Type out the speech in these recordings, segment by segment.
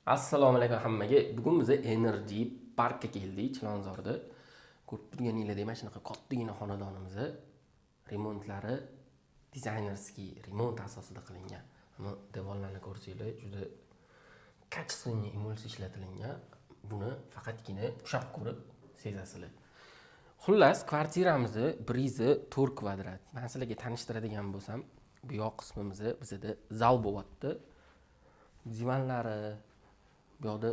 Assalomu alaykum hammaga. Bugun biz Energy Parkka keldik, Chilonzorda. Ko'rib turganinglardek mana shunaqa kattagina xonadonimizni remontlari dizaynerskiy remont asosida qilingan. Ammo devorlarni ko'rsanglar, juda kачественный emulsiya ishlatilgan. Buni faqatgina ushab ko'rib sezasizlar. Xullas, kvartiramizni 104 kvadrat. Men sizlarga tanishtiradigan bo'lsam, bu yoq qismimizni bizda zal bo'lyapti. Divanlari, bu yoqda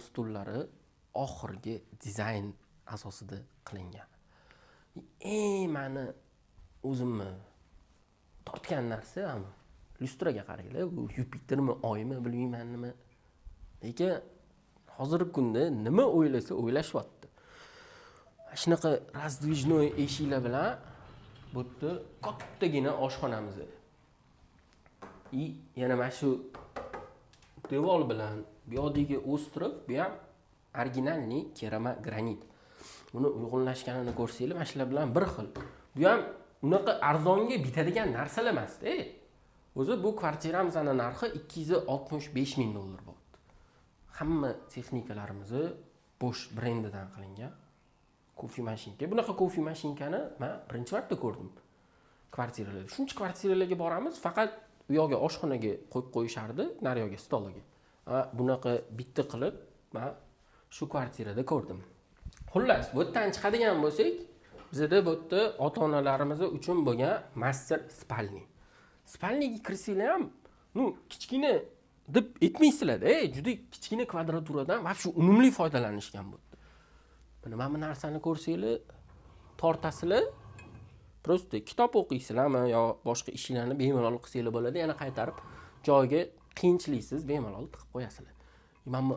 stullari oxirgi dizayn asosida qilingan. Meni o'zimni tortgan narsa ham lyustraga qaranglar, bu Yupitermi, Oymi, bilmayman nima. Lekin hozirgi kunda nima o'ylashyapti. Shunaqa razdvijnoy eshiklar bilan bu yerda kattagina oshxonamiz. Yana mana shu devor bilan bu yoqdagi o'stirib, bu ham originalniy kerama granit. Buni uyg'unlashganini ko'rsanglar, mana shular bilan bir xil. Bu ham unaqa arzonga bitadigan narsalar emas-da. O'zi bu kvartiramizning narxi $265 ming bo'ldi. Hamma texnikalarimiz Bosch brendidan qilingan. Kofe mashinka. Bunaqa kofe mashinkani men birinchi marta ko'rdim. Kvartiralarda. Shuncha kvartiralarga boramiz, faqat u yoqga oshxonaga qo'yib qo'yishardi, nari yoqga stoliga. Bunaqa bitta qilib men shu kvartirada ko'rdim. Xullas, bu yerdan chiqadigan bo'lsak, bizda bu yerda ota-onalarimiz uchun bo'lgan master spalni. Spalniga kirsanglar ham, kichkina deb aytmaysizlar-da, juda kichkina kvadraturadan va shu unumli foydalanishgan bu. Mana bu narsani ko'rsanglar, tortasizlar, prosta kitob o'qiysizlarmi yo boshqa ishlarni bemalol qilsanglar bo'ladi, yana qaytarib joyiga qiyinchiliksiz bemalol tiqib qo'yasizlar. Mana bu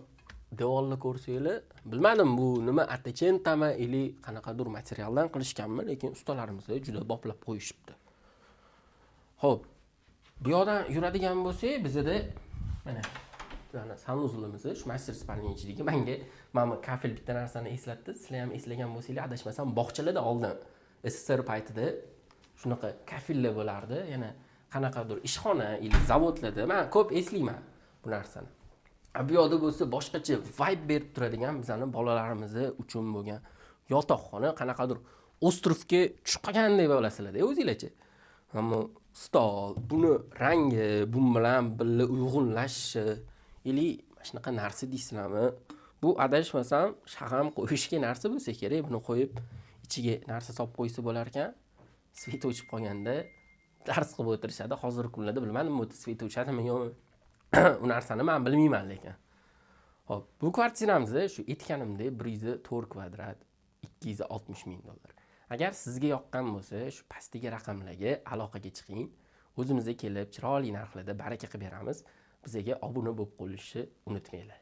devorni ko'rsanglar, bilmadim bu nima atechentami ili qanaqadir materialdan qilishganmi, lekin ustalarimiz juda boplab qo'yishibdi. Xo'p, bu yoqdan yuradigan bo'lsak, bizda mana sanuzlimiz, shu master spalning ichidagi menga kafel bitta narsani eslatdi. Sizlar ham eslagan bo'lsanglar, adashmasam bog'chalarda oldin SSR paytida shunaqa kafellar bo'lardi. Yana qanaqadir ishxona yoki zavodlarda men ko'p eslayman bu narsani. Bu yoqda bo'lsa boshqacha vibe berib turadigan bizning bolalarimiz uchun bo'lgan yotoqxona, qanaqadir ostrovga tushib qolgandek bo'lasizlar-da o'zingizlarcha. Ammo stol, buni rangi, bu bilan birga uyg'unlashishi ili shunaqa narsa deysizlarmi? Bu adashmasam shag'am qo'yishga narsa bo'lsa kerak, buni qo'yib ichiga narsa solib qo'ysa bo'lar ekan. Svet o'chib qolganda dars qilib o'tirishadi. Hozirgi kunlarda bilmadim, bu svet o'chadimi yo'qmi? U narsani men bilmayman lekin. Xo'p, bu kvartiramiz shu aytganimdek 104 kvadrat, $260 ming. Agar sizga yoqqan bo'lsa, shu pastdagi raqamlarga aloqaga chiqing. O'zimizga kelib, chiroyli narxlarda baraka qilib beramiz. Bizga obuna bo'lib qolishni unutmanglar.